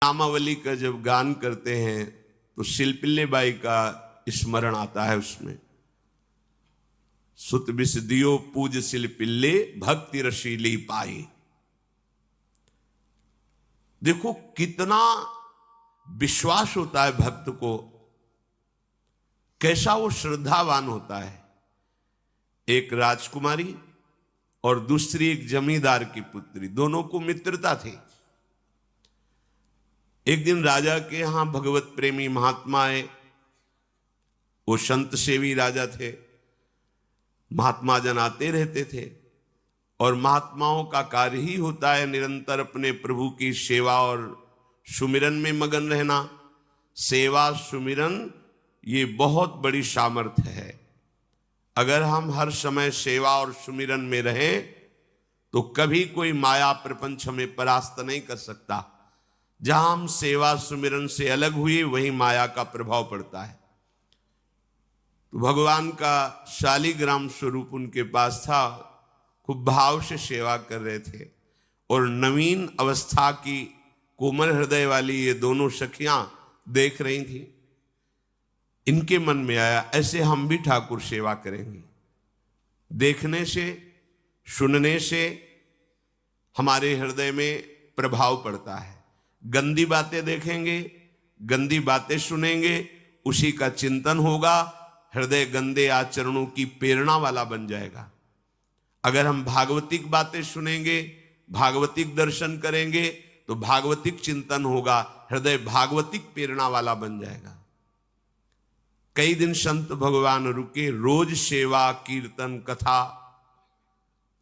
नामावली का जब गान करते हैं तो शिल्पिल्ले बाई का स्मरण आता है उसमें। सुत बिस दियो पूज शिल्पिल्ले भक्ति रशीली पाई। देखो कितना विश्वास होता है भक्त को, कैसा वो श्रद्धावान होता है। एक राजकुमारी और दूसरी एक जमींदार की पुत्री, दोनों को मित्रता थी। एक दिन राजा के यहां भगवत प्रेमी महात्मा आए। वो संत सेवी राजा थे। महात्मा जन आते रहते थे और महात्माओं का कार्य ही होता है निरंतर अपने प्रभु की सेवा और सुमिरन में मगन रहना। सेवा सुमिरन ये बहुत बड़ी सामर्थ्य है। अगर हम हर समय सेवा और सुमिरन में रहें तो कभी कोई माया प्रपंच हमें परास्त नहीं कर सकता। जहां हम सेवा सुमिरन से अलग हुए वहीं माया का प्रभाव पड़ता है। तो भगवान का शालिग्राम स्वरूप उनके पास था। खूब भाव से सेवा कर रहे थे और नवीन अवस्था की कोमल हृदय वाली ये दोनों सखियां देख रही थी। इनके मन में आया ऐसे हम भी ठाकुर सेवा करेंगे। देखने से सुनने से हमारे हृदय में प्रभाव पड़ता है। गंदी बातें देखेंगे, गंदी बातें सुनेंगे, उसी का चिंतन होगा, हृदय गंदे आचरणों की प्रेरणा वाला बन जाएगा। अगर हम भागवतिक बातें सुनेंगे, भागवतिक दर्शन करेंगे तो भागवतिक चिंतन होगा, हृदय भागवतिक प्रेरणा वाला बन जाएगा। कई दिन संत भगवान रुके, रोज सेवा कीर्तन कथा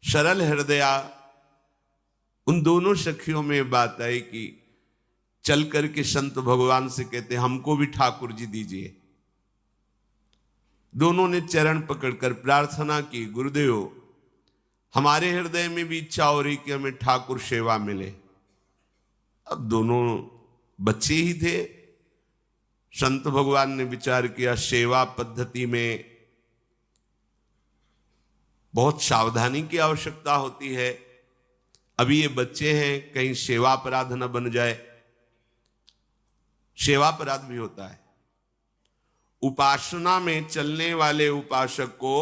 सरल हृदया। उन दोनों सखियों में बात आई कि चल करके संत भगवान से कहते हमको भी ठाकुर जी दीजिए। दोनों ने चरण पकड़कर प्रार्थना की, गुरुदेव हमारे हृदय में भी इच्छा हो रही कि हमें ठाकुर सेवा मिले। अब दोनों बच्चे ही थे। संत भगवान ने विचार किया सेवा पद्धति में बहुत सावधानी की आवश्यकता होती है। अभी ये बच्चे हैं, कहीं सेवा अपराध न बन जाए। सेवा अपराध भी होता है। उपासना में चलने वाले उपासक को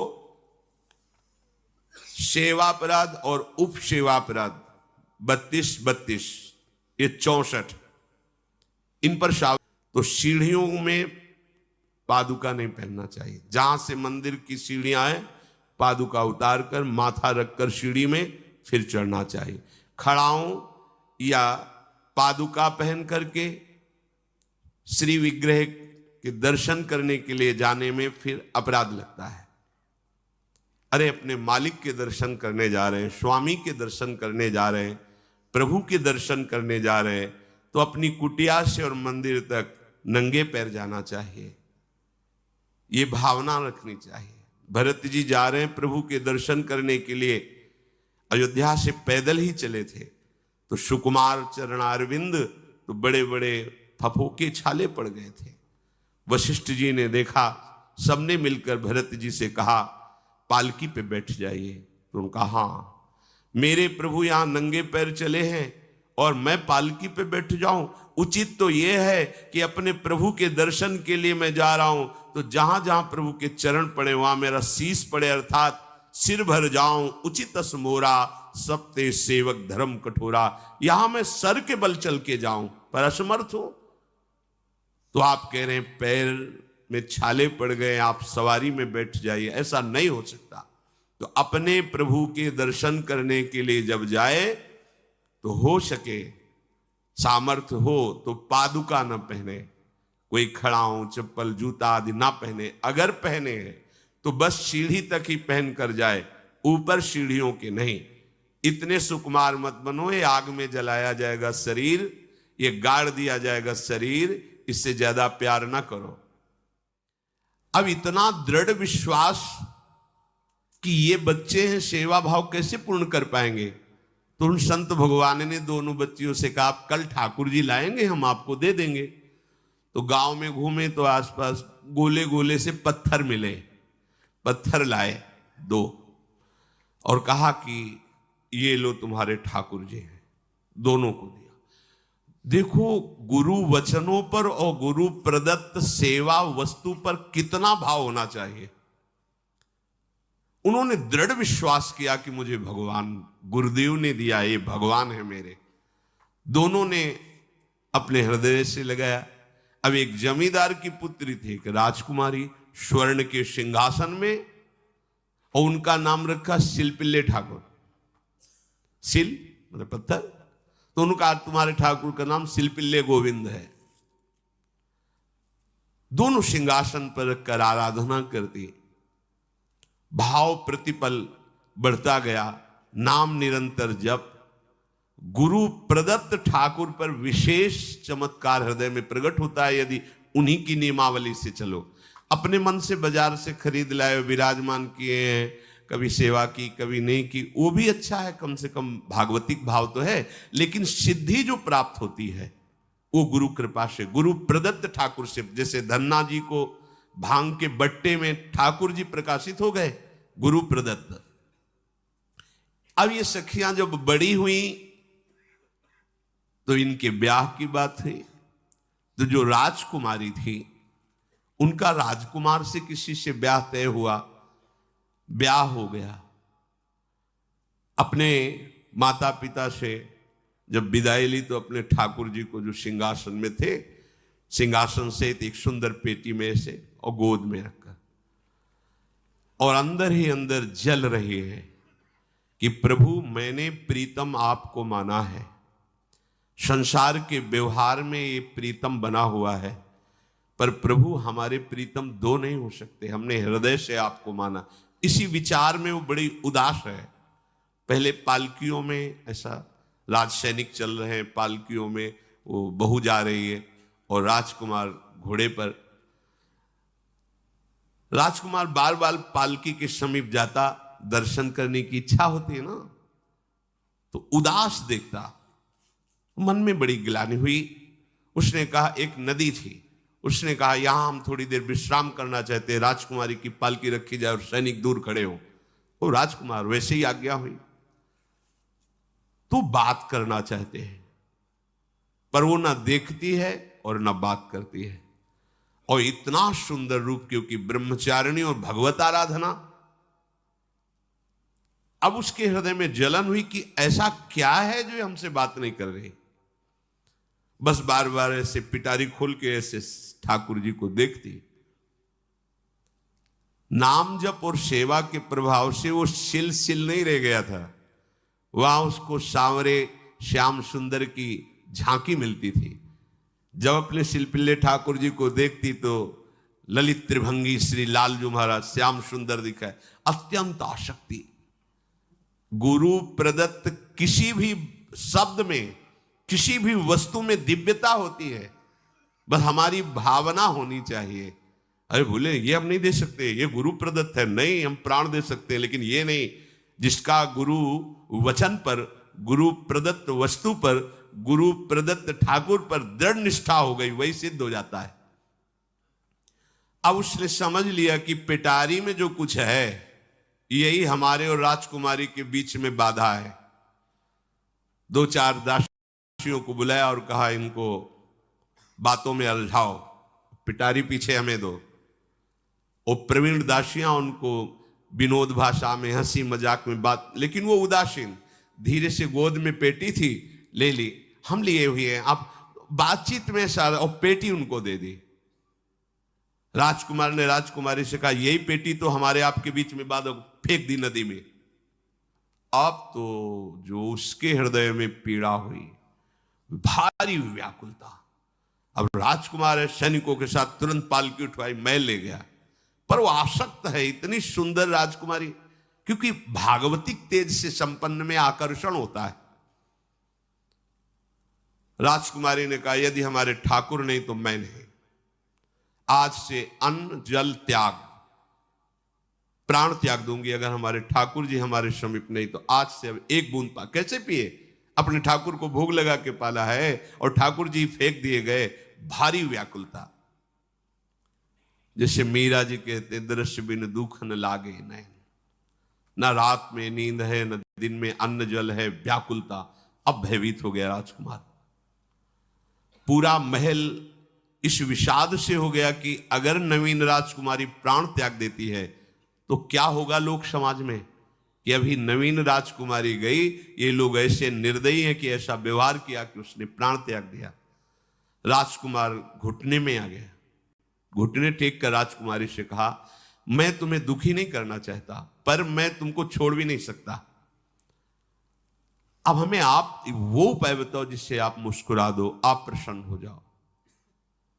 सेवा अपराध और उप सेवा अपराध 32 ये 64 इन पर तो सीढ़ियों में पादुका नहीं पहनना चाहिए। जहां से मंदिर की सीढ़ियां हैं पादुका उतार कर माथा रखकर सीढ़ी में फिर चढ़ना चाहिए। खड़ाओं या पादुका पहन करके श्री विग्रह के दर्शन करने के लिए जाने में फिर अपराध लगता है। अरे अपने मालिक के दर्शन करने जा रहे हैं, स्वामी के दर्शन करने जा रहे हैं, प्रभु के दर्शन करने जा रहे हैं तो अपनी कुटिया से और मंदिर तक नंगे पैर जाना चाहिए। ये भावना रखनी चाहिए। भरत जी जा रहे हैं प्रभु के दर्शन करने के लिए, अयोध्या से पैदल ही चले थे तो सुकुमार चरणारविंद तो बड़े बड़े फफोके छाले पड़ गए थे। वशिष्ठ जी ने देखा, सबने मिलकर भरत जी से कहा पालकी पे बैठ जाइए। तो उनका हाँ, मेरे प्रभु यहां नंगे पैर चले हैं और मैं पालकी पे बैठ जाऊं? उचित तो यह है कि अपने प्रभु के दर्शन के लिए मैं जा रहा हूं तो जहां जहां प्रभु के चरण पड़े वहां मेरा शीश पड़े, अर्थात सिर भर जाऊं। उचित मोरा सप्ते सेवक धर्म कठोरा। यहां मैं सर के बल चल के जाऊं पर असमर्थ हूं। तो आप कह रहे हैं पैर में छाले पड़ गए, आप सवारी में बैठ जाइए। ऐसा नहीं हो सकता। तो अपने प्रभु के दर्शन करने के लिए जब जाए तो हो सके सामर्थ्य हो तो पादुका न पहने, कोई खड़ाऊं चप्पल जूता आदि ना पहने। अगर पहने हैं तो बस सीढ़ी तक ही पहन कर जाए, ऊपर सीढ़ियों के नहीं। इतने सुकुमार मत बनो, ये आग में जलाया जाएगा शरीर, ये गाड़ दिया जाएगा शरीर, इससे ज्यादा प्यार ना करो। अब इतना दृढ़ विश्वास कि ये बच्चे हैं, सेवा भाव कैसे पूर्ण कर पाएंगे? तो उन संत भगवान ने दोनों बच्चियों से कहा आप कल ठाकुर जी लाएंगे, हम आपको दे देंगे। तो गांव में घूमे तो आसपास गोले गोले से पत्थर मिले। पत्थर लाए 2 और कहा कि ये लो तुम्हारे ठाकुर जी हैं। दोनों को दिया। देखो गुरु वचनों पर और गुरु प्रदत्त सेवा वस्तु पर कितना भाव होना चाहिए। उन्होंने दृढ़ विश्वास किया कि मुझे भगवान गुरुदेव ने दिया, ये भगवान है मेरे। दोनों ने अपने हृदय से लगाया। अब एक जमींदार की पुत्री थी, एक राजकुमारी, स्वर्ण के सिंहासन में, और उनका नाम रखा शिलपिल्ले ठाकुर। शिल मतलब पत्थर, तो उनका तुम्हारे ठाकुर का नाम शिलपिल्ले गोविंद है। दोनों सिंहासन पर रखकर आराधना करती। भाव प्रतिपल बढ़ता गया, नाम निरंतर जप। गुरु प्रदत्त ठाकुर पर विशेष चमत्कार हृदय में प्रकट होता है यदि उन्हीं की नियमावली से चलो। अपने मन से बाजार से खरीद लाए, विराजमान किए हैं, कभी सेवा की कभी नहीं की, वो भी अच्छा है, कम से कम भागवतिक भाव तो है। लेकिन सिद्धि जो प्राप्त होती है वो गुरु कृपा से, गुरु प्रदत्त ठाकुर से। जैसे धन्ना जी को भांग के बट्टे में ठाकुर जी प्रकाशित हो गए, गुरु प्रदत्त। अब ये सखियां जब बड़ी हुई तो इनके ब्याह की बात हुई। तो जो राजकुमारी थी उनका राजकुमार से किसी से ब्याह तय हुआ, ब्याह हो गया। अपने माता पिता से जब विदाई ली तो अपने ठाकुर जी को जो सिंहासन में थे, सिंहासन से एक सुंदर पेटी में से और गोद में रखकर, और अंदर ही अंदर जल रही है कि प्रभु मैंने प्रीतम आपको माना है, संसार के व्यवहार में ये प्रीतम बना हुआ है, पर प्रभु हमारे प्रीतम दो नहीं हो सकते, हमने हृदय से आपको माना। इसी विचार में वो बड़ी उदास है। पहले पालकियों में ऐसा राज सैनिक चल रहे हैं, पालकियों में वो बहू जा रही है और राजकुमार घोड़े पर। राजकुमार बार बार पालकी के समीप जाता, दर्शन करने की इच्छा होती है ना, तो उदास देखता। मन में बड़ी गिलानी हुई। उसने कहा, एक नदी थी, उसने कहा यहां हम थोड़ी देर विश्राम करना चाहते हैं, राजकुमारी की पालकी रखी जाए और सैनिक दूर खड़े हो। तो राजकुमार वैसे ही आज्ञा हुई। तो बात करना चाहते हैं पर वो ना देखती है और ना बात करती है। और इतना सुंदर रूप, क्योंकि ब्रह्मचारिणी और भगवत आराधना। अब उसके हृदय में जलन हुई कि ऐसा क्या है जो हमसे बात नहीं कर रही। बस बार बार ऐसे पिटारी खोल के ऐसे ठाकुर जी को देखती। नाम जप और सेवा के प्रभाव से वो सिल नहीं रह गया था, वहां उसको सांवरे श्याम सुंदर की झांकी मिलती थी। जब अपने शिलपिल्ले ठाकुर जी को देखती तो ललित त्रिभंगी श्री लालजू महाराज श्याम सुंदर दिखाए, अत्यंत आसक्ति। गुरु प्रदत्त किसी भी शब्द में, किसी भी वस्तु में दिव्यता होती है, बस हमारी भावना होनी चाहिए। अरे बोले ये हम नहीं दे सकते, ये गुरु प्रदत्त है, नहीं हम प्राण दे सकते हैं, लेकिन ये नहीं। जिसका गुरु वचन पर, गुरु प्रदत्त वस्तु पर, गुरु प्रदत्त ठाकुर पर दृढ़ निष्ठा हो गई, वही सिद्ध हो जाता है। अब उसने समझ लिया कि पिटारी में जो कुछ है यही हमारे और राजकुमारी के बीच में बाधा है। दो चार दासियों को बुलाया और कहा इनको बातों में उलझाओ, पिटारी पीछे हमें दो। और प्रवीण दासियां उनको विनोद भाषा में, हंसी मजाक में बात, लेकिन वो उदासीन। धीरे से गोद में पेटी थी, ले ली, हम लिए हुए हैं, आप बातचीत में सारा, और पेटी उनको दे दी। राजकुमार ने राजकुमारी से कहा यही पेटी तो हमारे आपके बीच में बात, फेंक दी नदी में। अब तो जो उसके हृदय में पीड़ा हुई, भारी व्याकुलता। अब राजकुमार है, सैनिकों के साथ तुरंत पालकी उठवाई, मैं ले गया। पर वो आसक्त है, इतनी सुंदर राजकुमारी, क्योंकि भागवतिक तेज से संपन्न में आकर्षण होता है। राजकुमारी ने कहा यदि हमारे ठाकुर नहीं तो मैं नहीं। आज से अन्न जल त्याग, प्राण त्याग दूंगी अगर हमारे ठाकुर जी हमारे समीप नहीं तो। आज से अब एक बूंद पा कैसे पिए, अपने ठाकुर को भोग लगा के पाला है और ठाकुर जी फेंक दिए गए। भारी व्याकुलता। जैसे मीरा जी कहते, दृश्य बिन दुख न लागे नैन, न रात में नींद है न दिन में अन्न जल है, व्याकुलता। अब भयभीत हो गया राजकुमार। पूरा महल इस विषाद से हो गया कि अगर नवीन राजकुमारी प्राण त्याग देती है तो क्या होगा लोक समाज में, कि अभी नवीन राजकुमारी गई, ये लोग ऐसे निर्दयी हैं कि ऐसा व्यवहार किया कि उसने प्राण त्याग दिया। राजकुमार घुटने में आ गया, घुटने टेक कर राजकुमारी से कहा, मैं तुम्हें दुखी नहीं करना चाहता, पर मैं तुमको छोड़ भी नहीं सकता। अब हमें आप वो उपाय बताओ जिससे आप मुस्कुरा दो, आप प्रसन्न हो जाओ।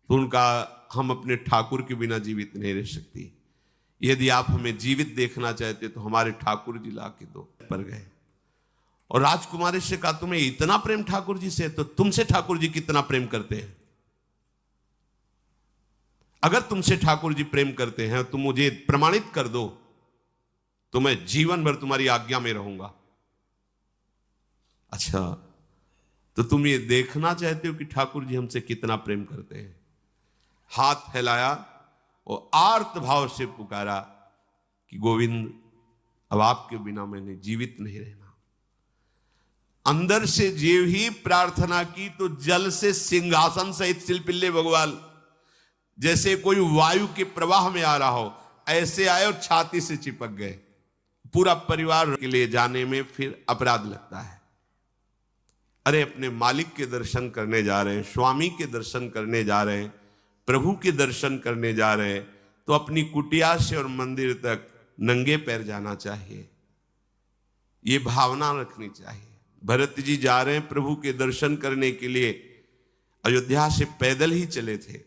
तो उनका, हम अपने ठाकुर के बिना जीवित नहीं रह सकती, यदि आप हमें जीवित देखना चाहते तो हमारे ठाकुर जी ला के दो। पर गए और राजकुमारी से कहा, तुम्हें इतना प्रेम ठाकुर जी से, तो तुमसे ठाकुर जी कितना प्रेम करते हैं? अगर तुमसे ठाकुर जी प्रेम करते हैं तो मुझे प्रमाणित कर दो, तो मैं जीवन भर तुम्हारी आज्ञा में रहूंगा। अच्छा, तो तुम ये देखना चाहते हो कि ठाकुर जी हमसे कितना प्रेम करते हैं? हाथ फैलाया और आर्त भाव से पुकारा कि गोविंद, अब आपके बिना मैंने जीवित नहीं रहना। अंदर से जीव ही प्रार्थना की तो जल से सिंहासन सहित शिलपिल्ले भगवान जैसे कोई वायु के प्रवाह में आ रहा हो, ऐसे आए और छाती से चिपक गए। पूरा परिवार के लिए जाने में फिर अपराध लगता है। अरे, अपने मालिक के दर्शन करने जा रहे हैं, स्वामी के दर्शन करने जा रहे हैं, प्रभु के दर्शन करने जा रहे हैं, तो अपनी कुटिया से और मंदिर तक नंगे पैर जाना चाहिए, ये भावना रखनी चाहिए। भरत जी जा रहे हैं प्रभु के दर्शन करने के लिए, अयोध्या से पैदल ही चले थे,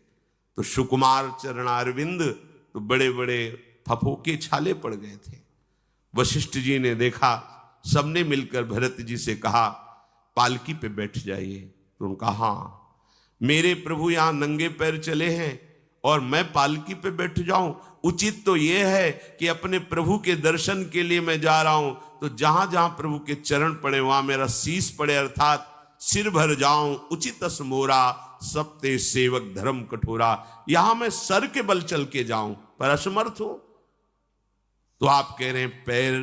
तो सुकुमार चरणारविंद तो बड़े बड़े फफोके छाले पड़ गए थे। वशिष्ठ जी ने देखा, सबने मिलकर भरत जी से कहा, पालकी पे बैठ जाइए। तो उन्होंने कहा, हाँ, मेरे प्रभु यहां नंगे पैर चले हैं और मैं पालकी पे बैठ जाऊं? उचित तो यह है कि अपने प्रभु के दर्शन के लिए मैं जा रहा हूं, तो जहां जहां प्रभु के चरण पड़े वहां मेरा शीश पड़े, अर्थात सिर भर जाऊं। उचित मोरा सप्ते सेवक धर्म कठोरा, यहां मैं सर के बल चल के जाऊं पर असमर्थ हूं। तो आप कह रहे हैं पैर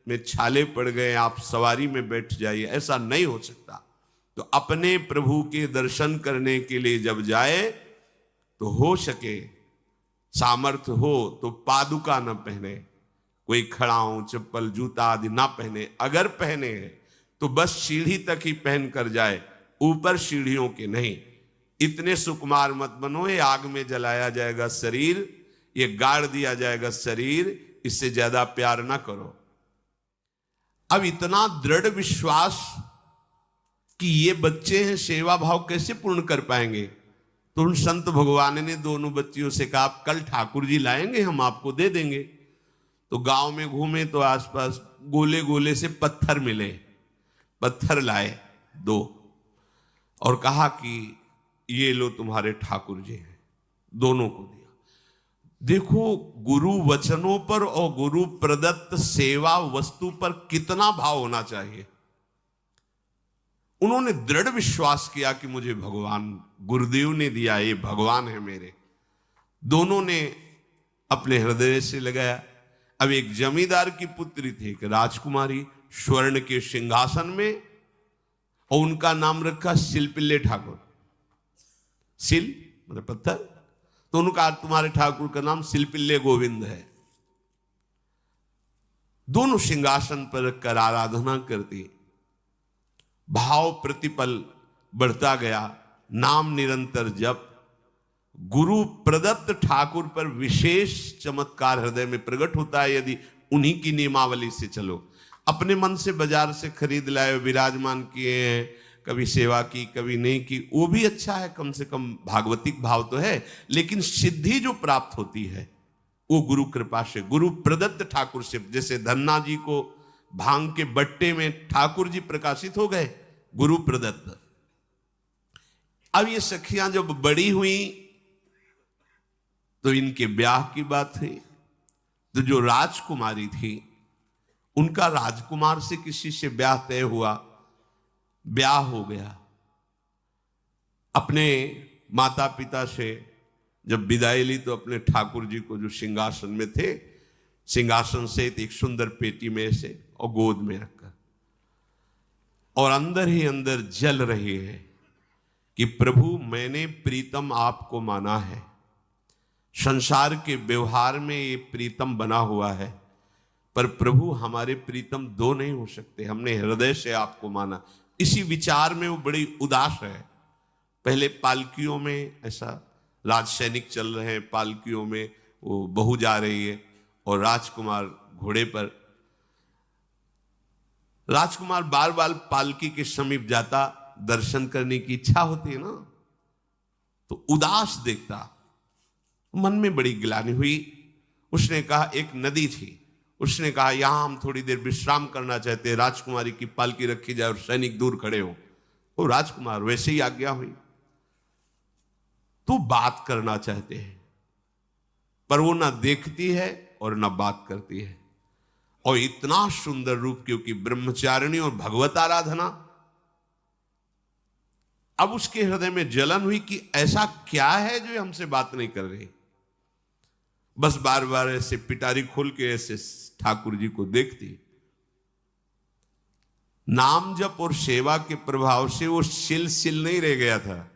में छाले पड़ गए, आप सवारी में बैठ जाइए, ऐसा नहीं हो सकता। तो अपने प्रभु के दर्शन करने के लिए जब जाए तो हो सके, सामर्थ्य हो तो पादुका न पहने, कोई खड़ाऊं चप्पल जूता आदि ना पहने। अगर पहने हैं तो बस सीढ़ी तक ही पहन कर जाए, ऊपर सीढ़ियों के नहीं। इतने सुकुमार मत बनो, ये आग में जलाया जाएगा शरीर, ये गाड़ दिया जाएगा शरीर, इससे ज्यादा प्यार ना करो। अब इतना दृढ़ विश्वास कि ये बच्चे हैं, सेवा भाव कैसे पूर्ण कर पाएंगे? तो उन संत भगवान ने दोनों बच्चियों से कहा, आप कल ठाकुर जी लाएंगे, हम आपको दे देंगे। तो गांव में घूमे तो आसपास गोले गोले से पत्थर मिले, पत्थर लाए 2 और कहा कि ये लो तुम्हारे ठाकुर जी हैं। दोनों को दिया। देखो, गुरु वचनों पर और गुरु प्रदत्त सेवा वस्तु पर कितना भाव होना चाहिए। उन्होंने दृढ़ विश्वास किया कि मुझे भगवान गुरुदेव ने दिया, ये भगवान है मेरे। दोनों ने अपने हृदय से लगाया। अब एक जमींदार की पुत्री थी, एक राजकुमारी, स्वर्ण के सिंहासन में, और उनका नाम रखा शिलपिल्ले ठाकुर। शिल मतलब पत्थर, तो उनका तुम्हारे ठाकुर का नाम शिलपिल्ले गोविंद है। दोनों सिंहासन पर रखकर आराधना करती, भाव प्रतिपल बढ़ता गया, नाम निरंतर जप। गुरु प्रदत्त ठाकुर पर विशेष चमत्कार हृदय में प्रकट होता है यदि उन्हीं की नियमावली से चलो। अपने मन से बाजार से खरीद लाए, विराजमान किए हैं, कभी सेवा की कभी नहीं की, वो भी अच्छा है, कम से कम भागवतिक भाव तो है। लेकिन सिद्धि जो प्राप्त होती है वो गुरु कृपा से, गुरु प्रदत्त ठाकुर से। जैसे धन्ना जी को भांग के बट्टे में ठाकुर जी प्रकाशित हो गए, गुरु प्रदत्त। अब ये सखियां जब बड़ी हुई तो इनके ब्याह की बात हुई। तो जो राजकुमारी थी, उनका राजकुमार से किसी से ब्याह तय हुआ, ब्याह हो गया। अपने माता पिता से जब विदाई ली तो अपने ठाकुर जी को, जो सिंहासन में थे, सिंहासन से एक सुंदर पेटी में से और गोद में रखकर, और अंदर ही अंदर जल रही है कि प्रभु मैंने प्रीतम आपको माना है, संसार के व्यवहार में ये प्रीतम बना हुआ है, पर प्रभु हमारे प्रीतम दो नहीं हो सकते, हमने हृदय से आपको माना। इसी विचार में वो बड़ी उदास है। पहले पालकियों में ऐसा राज सैनिक चल रहे हैं, पालकियों में वो बहू जा रही है और राजकुमार घोड़े पर। राजकुमार बार बार पालकी के समीप जाता, दर्शन करने की इच्छा होती है ना, तो उदास देखता, मन में बड़ी गिलानी हुई। उसने कहा, एक नदी थी, उसने कहा यहां हम थोड़ी देर विश्राम करना चाहते हैं, राजकुमारी की पालकी रखी जाए और सैनिक दूर खड़े हो। वो राजकुमार वैसे ही आज्ञा हुई। तो बात करना चाहते हैं, पर वो ना देखती है और ना बात करती है। और इतना सुंदर रूप, क्योंकि ब्रह्मचारिणी और भगवत आराधना। अब उसके हृदय में जलन हुई कि ऐसा क्या है जो हमसे बात नहीं कर रही। बस बार बार ऐसे पिटारी खोल के ऐसे ठाकुर जी को देखती। नाम जप और सेवा के प्रभाव से वो सिल नहीं रह गया था,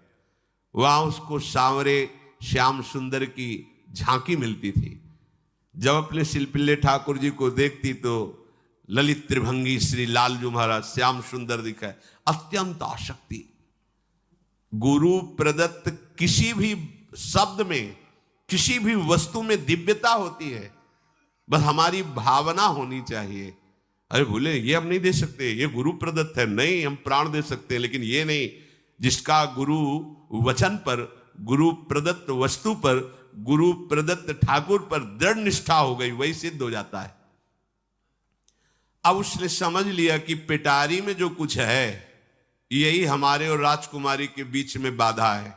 वहां उसको सांवरे श्याम सुंदर की झांकी मिलती थी। जब अपने शिल्पिल्ले ठाकुर जी को देखती तो ललित त्रिभंगी श्री लालजू महाराज श्याम सुंदर दिखाए, अत्यंत आसक्ति। गुरु प्रदत्त किसी भी शब्द में, किसी भी वस्तु में दिव्यता होती है, बस हमारी भावना होनी चाहिए। अरे बोले ये हम नहीं दे सकते, ये गुरु प्रदत्त है, नहीं हम प्राण दे सकते हैं, लेकिन ये नहीं। जिसका गुरु वचन पर, गुरु प्रदत्त वस्तु पर, गुरु प्रदत्त ठाकुर पर दृढ़ निष्ठा हो गई, वही सिद्ध हो जाता है। अब उसने समझ लिया कि पिटारी में जो कुछ है यही हमारे और राजकुमारी के बीच में बाधा है।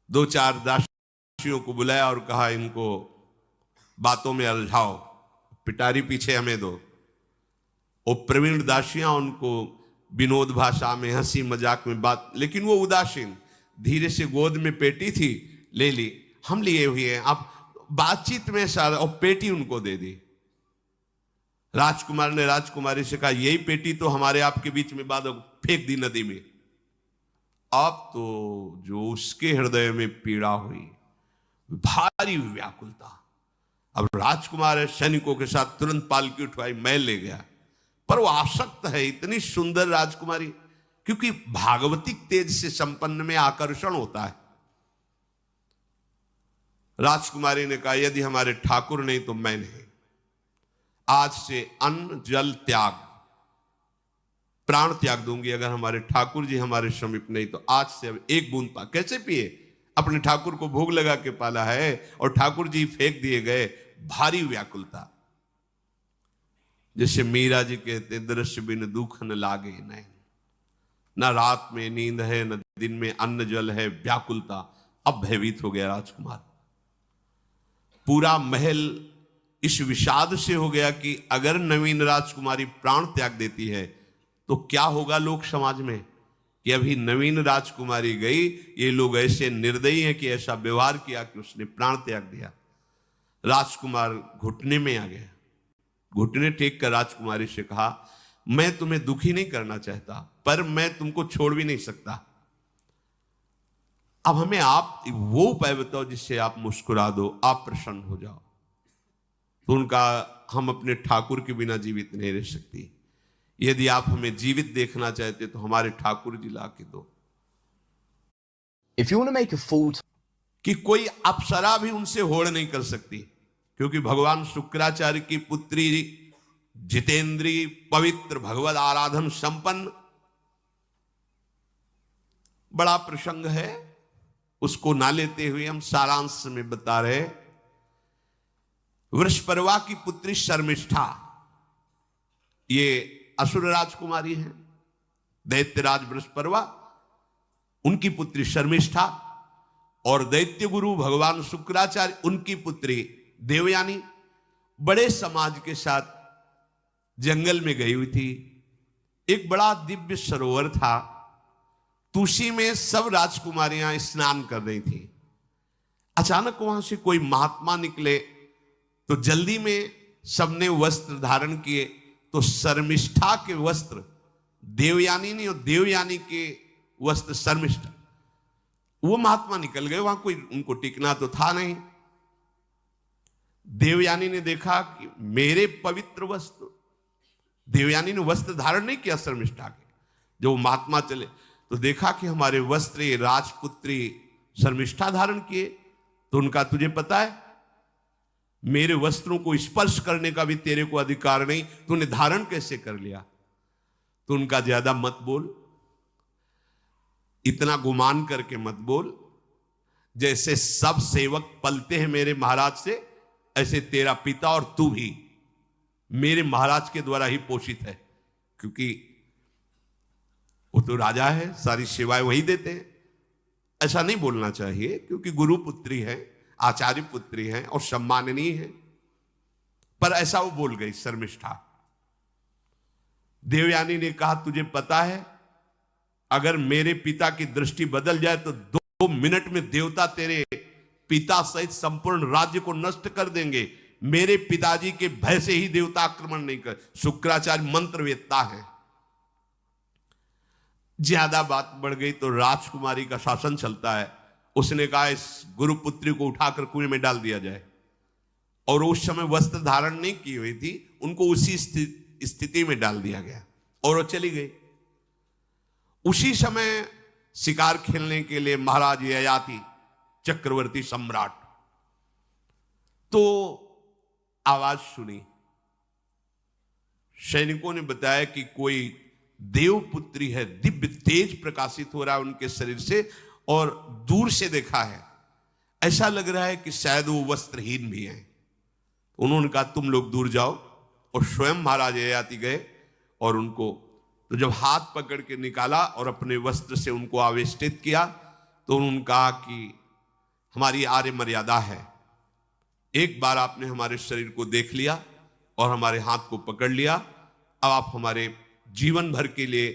दो चार दासियों को बुलाया और कहा इनको बातों में उलझाओ, पिटारी पीछे हमें दो। और प्रवीण दासियां उनको विनोद भाषा में, हंसी मजाक में बात, लेकिन वो उदासीन। धीरे से गोद में पेटी थी, ले ली, हम लिए हुए हैं, आप बातचीत में सारा, और पेटी उनको दे दी। राजकुमार ने राजकुमारी से कहा यही पेटी तो हमारे आपके बीच में बात, फेंक दी नदी में। अब तो जो उसके हृदय में पीड़ा हुई, भारी व्याकुलता। अब राजकुमार है, सैनिकों के साथ तुरंत पालकी उठवाई, महल ले गया। पर वो आसक्त है, इतनी सुंदर राजकुमारी, क्योंकि भागवतिक तेज से संपन्न में आकर्षण होता है। राजकुमारी ने कहा यदि हमारे ठाकुर नहीं तो मैं नहीं। आज से अन्न जल त्याग, प्राण त्याग दूंगी, अगर हमारे ठाकुर जी हमारे समीप नहीं तो आज से अब एक बूंद पा। कैसे पिए? अपने ठाकुर को भोग लगा के पाला है और ठाकुर जी फेंक दिए गए। भारी व्याकुलता, जैसे मीरा जी कहते दृश्य बिन दुख न लागे नहीं, न रात में नींद है न दिन में अन्न जल है, व्याकुलता। अब भयभीत हो गया राजकुमार। पूरा महल इस विषाद से हो गया कि अगर नवीन राजकुमारी प्राण त्याग देती है तो क्या होगा लोक समाज में, कि अभी नवीन राजकुमारी गई, ये लोग ऐसे निर्दयी हैं कि ऐसा व्यवहार किया कि उसने प्राण त्याग दिया। राजकुमार घुटने में आ गया, घुटने टेक कर राजकुमारी से कहा मैं तुम्हें दुखी नहीं करना चाहता, पर मैं तुमको छोड़ भी नहीं सकता। अब हमें आप वो उपाय बताओ जिससे आप मुस्कुरा दो, आप प्रसन्न हो जाओ। तो उनका, हम अपने ठाकुर के बिना जीवित नहीं रह सकती, यदि आप हमें जीवित देखना चाहते तो हमारे ठाकुर जी ला के दो। If you want to make a full, कि कोई अप्सरा भी उनसे होड़ नहीं कर सकती, क्योंकि भगवान शुक्राचार्य की पुत्री जितेंद्री, पवित्र, भगवत आराधन संपन्न। बड़ा प्रसंग है, उसको ना लेते हुए हम सारांश में बता रहे। वृषपर्वा की पुत्री शर्मिष्ठा, ये असुर राजकुमारी है। दैत्यराज वृषपर्वा, उनकी पुत्री शर्मिष्ठा, और दैत्य गुरु भगवान शुक्राचार्य, उनकी पुत्री देवयानी बड़े समाज के साथ जंगल में गई हुई थी। एक बड़ा दिव्य सरोवर था, तुलसी में सब राजकुमारियां स्नान कर रही थी। अचानक वहां से कोई महात्मा निकले तो जल्दी में सबने वस्त्र धारण किए, तो शर्मिष्ठा के वस्त्र देवयानी ने और देवयानी के वस्त्र शर्मिष्ठा। वो महात्मा निकल गए, वहां कोई उनको टिकना तो था नहीं। देवयानी ने देखा कि मेरे पवित्र वस्त्र, देवयानी ने वस्त्र धारण नहीं किया शर्मिष्ठा के। जब वो महात्मा चले तो देखा कि हमारे वस्त्र ये राजपुत्री शर्मिष्ठा धारण किए। तो उनका तुझे पता है मेरे वस्त्रों को स्पर्श करने का भी तेरे को अधिकार नहीं, तूने धारण कैसे कर लिया? तो उनका ज्यादा मत बोल, इतना गुमान करके मत बोल। जैसे सब सेवक पलते हैं मेरे महाराज से, ऐसे तेरा पिता और तू भी मेरे महाराज के द्वारा ही पोषित है, क्योंकि वो तो राजा है, सारी सेवाएं वही देते हैं। ऐसा नहीं बोलना चाहिए, क्योंकि गुरु पुत्री है, आचार्य पुत्री है और सम्माननीय है। पर ऐसा वो बोल गई शर्मिष्ठा। देवयानी ने कहा तुझे पता है अगर मेरे पिता की दृष्टि बदल जाए तो 2 मिनट में देवता तेरे पिता सहित संपूर्ण राज्य को नष्ट कर देंगे। मेरे पिताजी के भय से ही देवता आक्रमण नहीं कर। शुक्राचार्य मंत्रवेत्ता है। ज्यादा बात बढ़ गई तो राजकुमारी का शासन चलता है। उसने कहा इस गुरुपुत्री को उठाकर कुएं में डाल दिया जाए। और उस समय वस्त्र धारण नहीं की हुई थी, उनको उसी स्थिति में डाल दिया गया और वो चली गई। उसी समय शिकार खेलने के लिए महाराज ययाति चक्रवर्ती सम्राट तो आवाज सुनी। सैनिकों ने बताया कि कोई देवपुत्री है, दिव्य तेज प्रकाशित हो रहा है उनके शरीर से, और दूर से देखा है ऐसा लग रहा है कि शायद वो वस्त्रहीन भी हैं। उन्होंने कहा तुम लोग दूर जाओ, और स्वयं महाराज ययाति गए और उनको, तो जब हाथ पकड़ के निकाला और अपने वस्त्र से उनको आवेष्टित किया तो उन्होंने कहा कि हमारी आर्य मर्यादा है, एक बार आपने हमारे शरीर को देख लिया और हमारे हाथ को पकड़ लिया, अब आप हमारे जीवन भर के लिए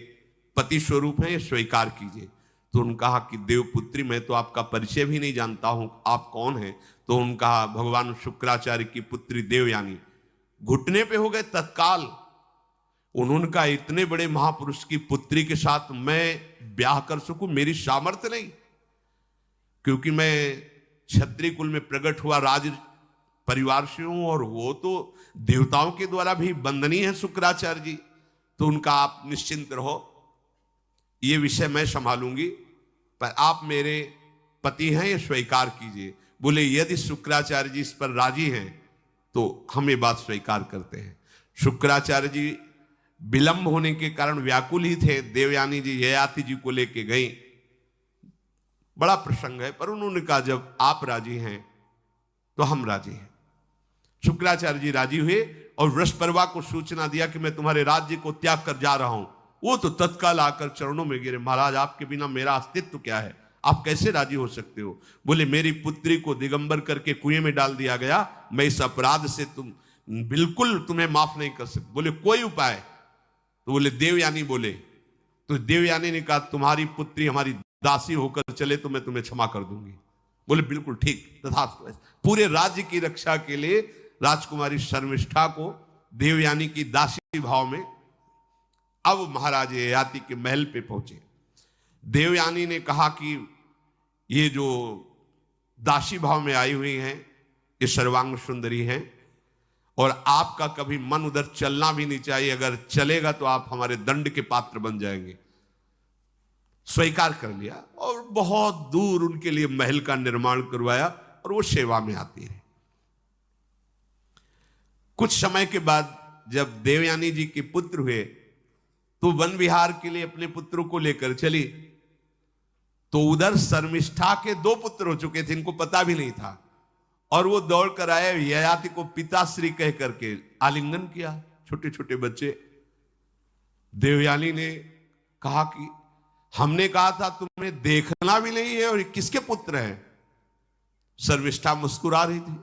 पति स्वरूप हैं, स्वीकार कीजिए। तो उन्होंने कहा कि देवपुत्री मैं तो आपका परिचय भी नहीं जानता हूं, आप कौन हैं? तो उन्होंने कहा भगवान शुक्राचार्य की पुत्री देवयानी। घुटने पे हो गए तत्काल। उन्होंने कहा इतने बड़े महापुरुष की पुत्री के साथ मैं ब्याह कर सकूं, मेरी सामर्थ्य नहीं, क्योंकि मैं क्षत्रिय कुल में प्रकट हुआ राज परिवार से हूं, और वो तो देवताओं के द्वारा भी वंदनीय है शुक्राचार्य जी। तो उनका आप निश्चिंत रहो, ये विषय मैं संभालूंगी, पर आप मेरे पति हैं, ये स्वीकार कीजिए। बोले यदि शुक्राचार्य जी इस पर राजी हैं तो हम ये बात स्वीकार करते हैं। शुक्राचार्य जी विलंब होने के कारण व्याकुल ही थे। देवयानी जी ययाति जी को लेके गई, बड़ा प्रसंग है, पर उन्होंने कहा जब आप राजी हैं तो हम राजी हैं। शुक्राचार्य जी राजी हुए और वृषपर्वा को सूचना दिया कि मैं तुम्हारे राज्य को त्याग कर जा रहा हूं। वो तो तत्काल आकर चरणों में गिरे, महाराज आपके बिना मेरा अस्तित्व क्या है, आप कैसे राजी हो सकते हो? बोले मेरी पुत्री को दिगंबर करके कुएं में डाल दिया गया, मैं इस अपराध से बिल्कुल तुम्हें माफ नहीं कर सकता। बोले कोई उपाय? तो बोले देवयानी बोले। तो देवयानी ने कहा तुम्हारी पुत्री हमारी दासी होकर चले तो मैं तुम्हें क्षमा कर दूंगी। बोले बिल्कुल ठीक, तथास्तु। पूरे राज्य की रक्षा के लिए राजकुमारी शर्मिष्ठा को देवयानी की दासी भाव में अब महाराज ययाति के महल पे पहुंचे। देवयानी ने कहा कि ये जो दासी भाव में आई हुई हैं ये सर्वांग सुंदरी हैं, और आपका कभी मन उधर चलना भी नहीं चाहिए, अगर चलेगा तो आप हमारे दंड के पात्र बन जाएंगे। स्वीकार कर लिया और बहुत दूर उनके लिए महल का निर्माण करवाया और वो सेवा में आती है। कुछ समय के बाद जब देवयानी जी के पुत्र हुए तो वन विहार के लिए अपने पुत्रों को लेकर चली, तो उधर शर्मिष्ठा के 2 पुत्र हो चुके थे, इनको पता भी नहीं था, और वो दौड़ कर आए, ययाति को पिताश्री कह करके आलिंगन किया, छोटे छोटे बच्चे। देवयानी ने कहा कि हमने कहा था तुम्हें देखना भी नहीं है, और किसके पुत्र हैं? शर्मिष्ठा मुस्कुरा रही थी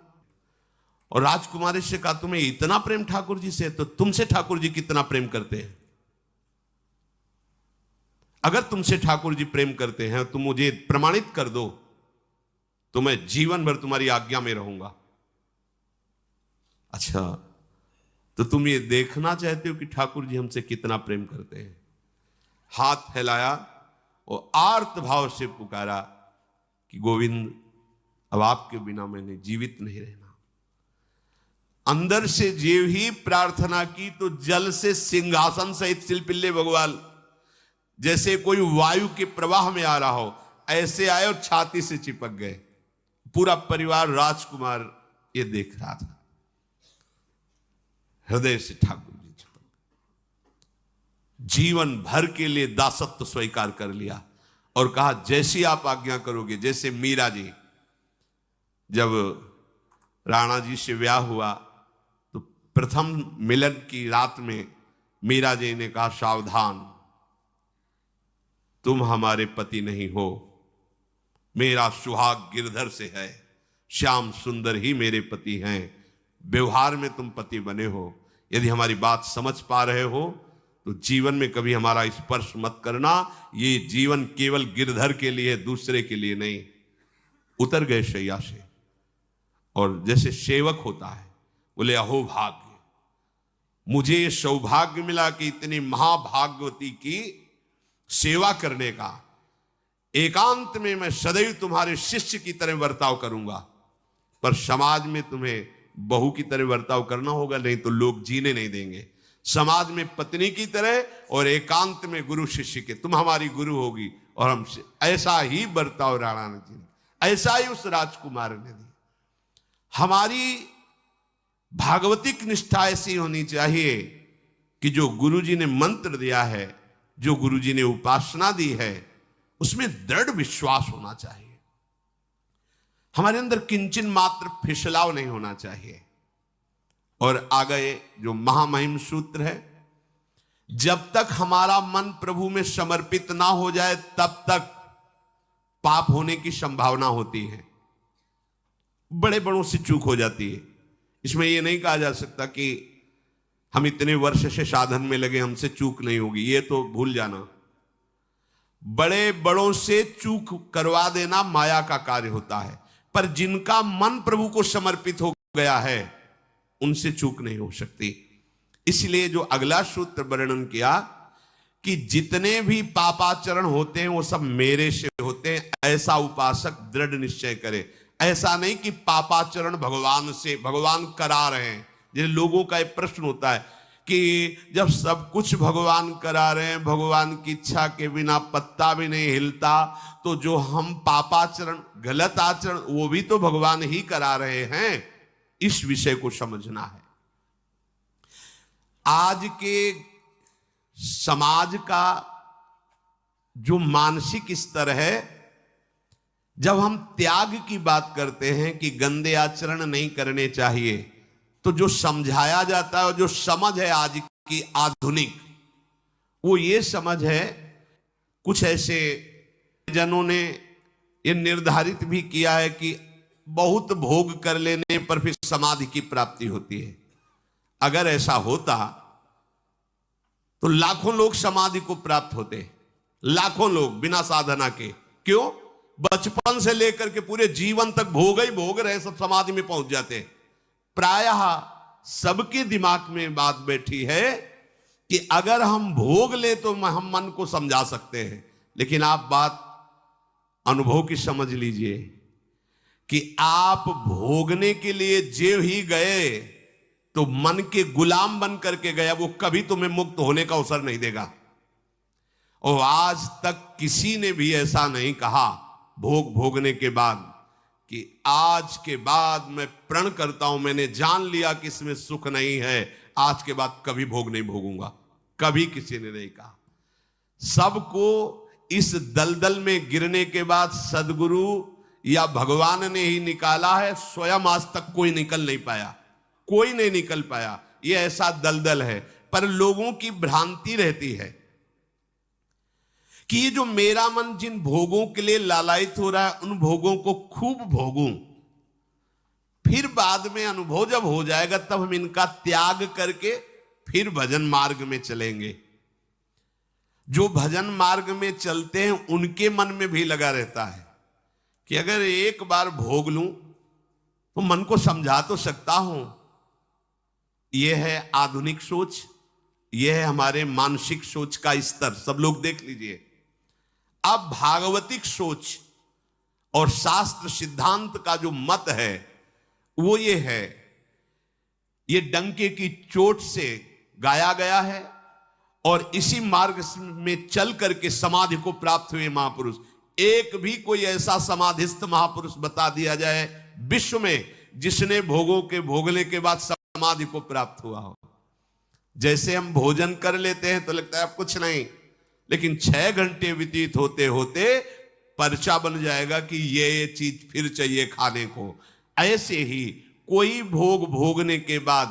और राजकुमारी से कहा तुम्हें इतना प्रेम ठाकुर जी से, तो तुमसे ठाकुर जी कितना प्रेम करते हैं? अगर तुमसे ठाकुर जी प्रेम करते हैं तो मुझे प्रमाणित कर दो, तो मैं जीवन भर तुम्हारी आज्ञा में रहूंगा। अच्छा, तो तुम ये देखना चाहते हो कि ठाकुर जी हमसे कितना प्रेम करते हैं? हाथ फैलाया और आर्त भाव से पुकारा कि गोविंद, अब आपके बिना मैंने जीवित नहीं रहना। अंदर से जेव ही प्रार्थना की तो जल से सिंहासन सहित शिल्पिल्ले भगवान जैसे कोई वायु के प्रवाह में आ रहा हो ऐसे आए और छाती से चिपक गए। पूरा परिवार राजकुमार ये देख रहा था। हृदय से ठाकुर जी चिपक गए। जीवन भर के लिए दासत्व स्वीकार कर लिया और कहा जैसी आप आज्ञा करोगे। जैसे मीरा जी, जब राणा जी से ब्याह हुआ तो प्रथम मिलन की रात में मीरा जी ने कहा सावधान, तुम हमारे पति नहीं हो, मेरा सुहाग गिरधर से है, श्याम सुंदर ही मेरे पति हैं। व्यवहार में तुम पति बने हो, यदि हमारी बात समझ पा रहे हो तो जीवन में कभी हमारा स्पर्श मत करना। ये जीवन केवल गिरधर के लिए, दूसरे के लिए नहीं। उतर गए शैया से और जैसे सेवक होता है बोले अहो भाग्य, मुझे ये सौभाग्य मिला कि इतनी महाभाग्यवती की सेवा करने का। एकांत में मैं सदैव तुम्हारे शिष्य की तरह बर्ताव करूंगा, पर समाज में तुम्हें बहू की तरह बर्ताव करना होगा, नहीं तो लोग जीने नहीं देंगे। समाज में पत्नी की तरह और एकांत में गुरु शिष्य के। तुम हमारी गुरु होगी और हमसे ऐसा ही बर्ताव राणा ने जी, ऐसा ही उस राजकुमार ने दिया। हमारी भागवतिक निष्ठा ऐसी होनी चाहिए कि जो गुरुजी ने मंत्र दिया है, जो गुरुजी ने उपासना दी है, उसमें दृढ़ विश्वास होना चाहिए। हमारे अंदर किंचन मात्र फिसलाव नहीं होना चाहिए। और आगे जो महामहिम सूत्र है, जब तक हमारा मन प्रभु में समर्पित ना हो जाए तब तक पाप होने की संभावना होती है। बड़े बड़ों से चूक हो जाती है। इसमें यह नहीं कहा जा सकता कि हम इतने वर्ष से साधन में लगे, हमसे चूक नहीं होगी, ये तो भूल जाना। बड़े बड़ों से चूक करवा देना माया का कार्य होता है, पर जिनका मन प्रभु को समर्पित हो गया है उनसे चूक नहीं हो सकती। इसलिए जो अगला सूत्र वर्णन किया कि जितने भी पापाचरण होते हैं वो सब मेरे से होते हैं, ऐसा उपासक दृढ़ निश्चय करे। ऐसा नहीं कि पापाचरण भगवान से, भगवान करा रहे हैं। जैसे लोगों का एक प्रश्न होता है कि जब सब कुछ भगवान करा रहे हैं, भगवान की इच्छा के बिना पत्ता भी नहीं हिलता, तो जो हम पापाचरण, गलत आचरण, वो भी तो भगवान ही करा रहे हैं। इस विषय को समझना है। आज के समाज का जो मानसिक स्तर है, जब हम त्याग की बात करते हैं कि गंदे आचरण नहीं करने चाहिए, तो जो समझाया जाता है और जो समझ है आज की आधुनिक, वो ये समझ है, कुछ ऐसे जनों ने ये निर्धारित भी किया है कि बहुत भोग कर लेने पर फिर समाधि की प्राप्ति होती है। अगर ऐसा होता तो लाखों लोग समाधि को प्राप्त होते, लाखों लोग बिना साधना के। क्यों? बचपन से लेकर के पूरे जीवन तक भोग ही भोग रहे, सब समाधि में पहुंच जाते। प्रायः सबके दिमाग में बात बैठी है कि अगर हम भोग ले तो हम मन को समझा सकते हैं, लेकिन आप बात अनुभव की समझ लीजिए कि आप भोगने के लिए जेव ही गए तो मन के गुलाम बन करके गया, वो कभी तुम्हें मुक्त होने का अवसर नहीं देगा। और आज तक किसी ने भी ऐसा नहीं कहा भोग भोगने के बाद कि आज के बाद मैं प्रण करता हूं, मैंने जान लिया कि इसमें सुख नहीं है, आज के बाद कभी भोग नहीं भोगूंगा। कभी किसी ने नहीं कहा। सबको इस दलदल में गिरने के बाद सदगुरु या भगवान ने ही निकाला है। स्वयं आज तक कोई निकल नहीं पाया, कोई नहीं निकल पाया। ये ऐसा दलदल है। पर लोगों की भ्रांति रहती है कि ये जो मेरा मन जिन भोगों के लिए लालायित हो रहा है, उन भोगों को खूब भोगूं, फिर बाद में अनुभव जब हो जाएगा तब हम इनका त्याग करके फिर भजन मार्ग में चलेंगे। जो भजन मार्ग में चलते हैं उनके मन में भी लगा रहता है कि अगर एक बार भोग लूं तो मन को समझा तो सकता हूं। यह है आधुनिक सोच, यह है हमारे मानसिक सोच का स्तर। सब लोग देख लीजिए, अब भागवतिक सोच और शास्त्र सिद्धांत का जो मत है वो ये है, ये डंके की चोट से गाया गया है और इसी मार्ग में चल करके समाधि को प्राप्त हुए महापुरुष, एक भी कोई ऐसा समाधिस्थ महापुरुष बता दिया जाए विश्व में जिसने भोगों के भोगने के बाद समाधि को प्राप्त हुआ हो। जैसे हम भोजन कर लेते हैं तो लगता है अब कुछ नहीं, लेकिन 6 घंटे व्यतीत होते होते पर्चा बन जाएगा कि ये चीज फिर चाहिए खाने को। ऐसे ही कोई भोग भोगने के बाद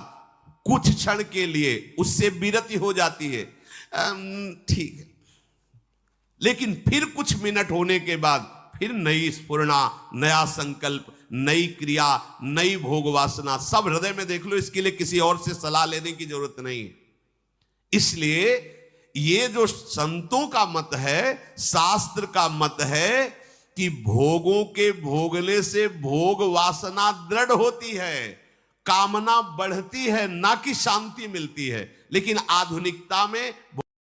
कुछ क्षण के लिए उससे विरति हो जाती है, ठीक है, लेकिन फिर कुछ मिनट होने के बाद फिर नई स्फुरना, नया संकल्प, नई क्रिया, नई भोग वासना सब हृदय में देख लो। इसके लिए किसी और से सलाह लेने की जरूरत नहीं है। इसलिए ये जो संतों का मत है, शास्त्र का मत है कि भोगों के भोगने से भोग वासना दृढ़ होती है, कामना बढ़ती है, ना कि शांति मिलती है। लेकिन आधुनिकता में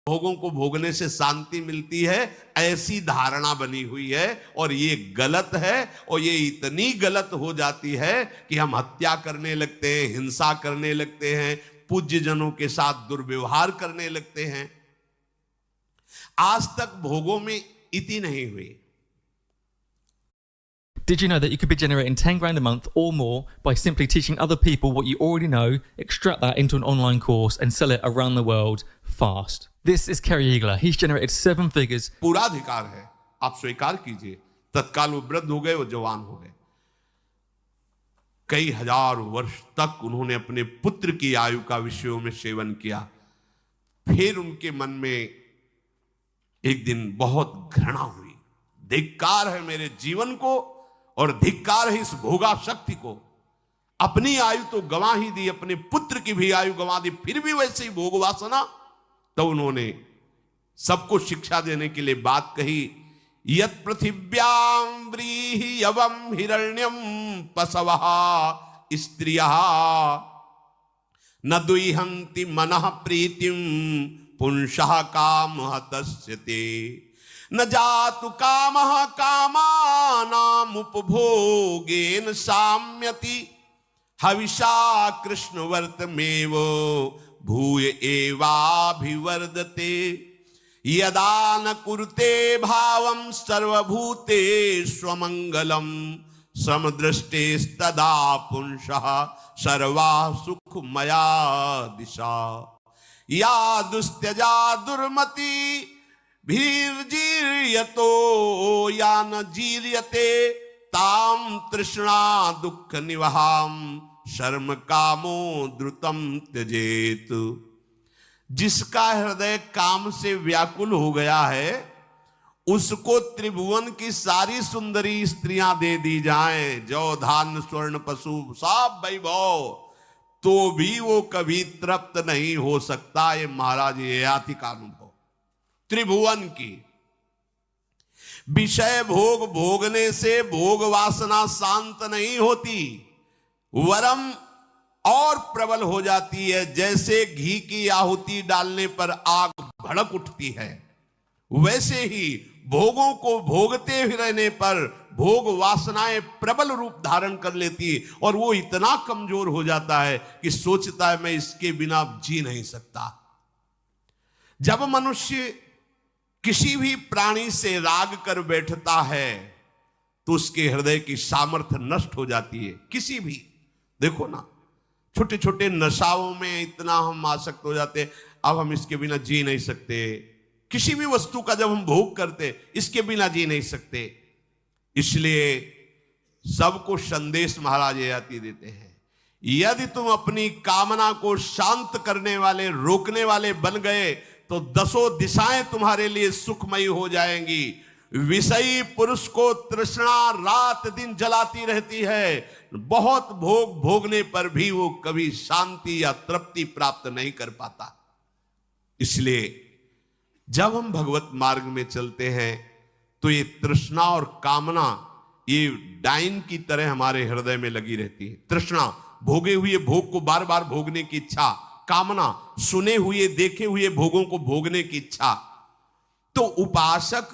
भोगों को भोगने से शांति मिलती है, ऐसी धारणा बनी हुई है और ये गलत है। और ये इतनी गलत हो जाती है कि हम हत्या करने लगते हैं, हिंसा करने लगते हैं, पूज्य जनों के साथ दुर्व्यवहार करने लगते हैं। आज तक भोगों में इति नहीं हुई। Did you know that you could be generating 10 grand a month or more by simply teaching other people what you already know, extract that into an online course and sell it around the world fast? This is Kerry Eagler. He's generated 7 figures. पूरा अधिकार है, आप स्वीकार कीजिए। तत्काल वो वृद्ध हो गए, वो जवान हो गए। कई हजार वर्ष तक उन्होंने अपने पुत्र की आयु का विषयों में सेवन किया। फिर उनके मन में एक दिन बहुत घृणा हुई, धिक्कार है मेरे जीवन को और धिक्कार है इस भोगा शक्ति को। अपनी आयु तो गंवा ही दी, अपने पुत्र की भी आयु गंवा दी, फिर भी वैसे ही भोग वासना। तो उन्होंने सबको शिक्षा देने के लिए बात कही, यत् पृथिव्यां व्रीहि यवं हिरण्यं पशवः स्त्रियः न दुह्यन्ति मनः प्रीतिं पुंसः कामः तस्यते न जातु कामः कामानाम् उपभोगेन साम्यति हविषा कृष्णवर्तमेव भूय एवाभिवर्धते यदा न कुरुते भावं सर्वभूतेष्वमङ्गलं समदृष्टेस्तदा पुंसः सर्वा सुखमया दिशा या दुस्त्यजा दुर्मति भीर्जीर्यतो या न जीर्यते ताम तृष्णा दुख निवहाम शर्म कामो द्रुतम त्यजेत। जिसका हृदय काम से व्याकुल हो गया है उसको त्रिभुवन की सारी सुंदरी स्त्रियां दे दी जाएं, जौ धान स्वर्ण पशु सब वैभव, तो भी वो कभी तृप्त नहीं हो सकता। ये महाराज ये याति का अनुभव त्रिभुवन की। विषय भोग भोगने से भोग वासना शांत नहीं होती, वरम और प्रबल हो जाती है। जैसे घी की आहुति डालने पर आग भड़क उठती है, वैसे ही भोगों को भोगते हुए रहने पर भोग वासनाएं प्रबल रूप धारण कर लेती है और वो इतना कमजोर हो जाता है कि सोचता है मैं इसके बिना जी नहीं सकता। जब मनुष्य किसी भी प्राणी से राग कर बैठता है तो उसके हृदय की सामर्थ्य नष्ट हो जाती है। किसी भी, देखो ना, छोटे छोटे नशाओं में इतना हम आसक्त हो जाते हैं, अब हम इसके बिना जी नहीं सकते। किसी भी वस्तु का जब हम भोग करते इसके बिना जी नहीं सकते। इसलिए सबको संदेश महाराज याति देते हैं, यदि तुम अपनी कामना को शांत करने वाले, रोकने वाले बन गए तो 10 दिशाएं तुम्हारे लिए सुखमयी हो जाएंगी। विषयी पुरुष को तृष्णा रात दिन जलाती रहती है, बहुत भोग भोगने पर भी वो कभी शांति या तृप्ति प्राप्त नहीं कर पाता। इसलिए जब हम भगवत मार्ग में चलते हैं तो ये तृष्णा और कामना ये डाइन की तरह हमारे हृदय में लगी रहती है। तृष्णा भोगे हुए भोग को बार बार भोगने की इच्छा, कामना सुने हुए देखे हुए भोगों को भोगने की इच्छा। तो उपासक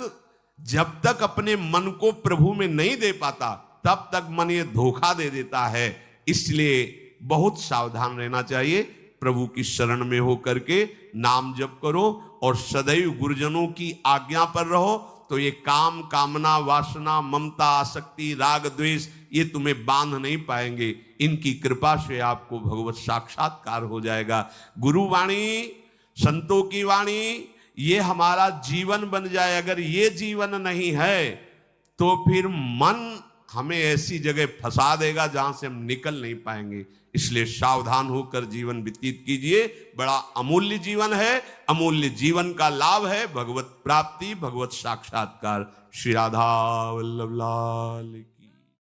जब तक अपने मन को प्रभु में नहीं दे पाता तब तक मन ये धोखा दे देता है। इसलिए बहुत सावधान रहना चाहिए। प्रभु की शरण में हो करके नाम जप करो और सदैव गुरुजनों की आज्ञा पर रहो, तो ये काम, कामना, वासना, ममता, आसक्ति, राग, द्वेष ये तुम्हें बांध नहीं पाएंगे। इनकी कृपा से आपको भगवत साक्षात्कार हो जाएगा। गुरु वाणी, संतों की वाणी, ये हमारा जीवन बन जाए। अगर ये जीवन नहीं है तो फिर मन हमें ऐसी जगह फंसा देगा जहां से हम निकल नहीं पाएंगे। इसलिए सावधान होकर जीवन व्यतीत कीजिए। बड़ा अमूल्य जीवन है। अमूल्य जीवन का लाभ है भगवत प्राप्ति, भगवत साक्षात्कार। श्री राधा वल्लभ लाल।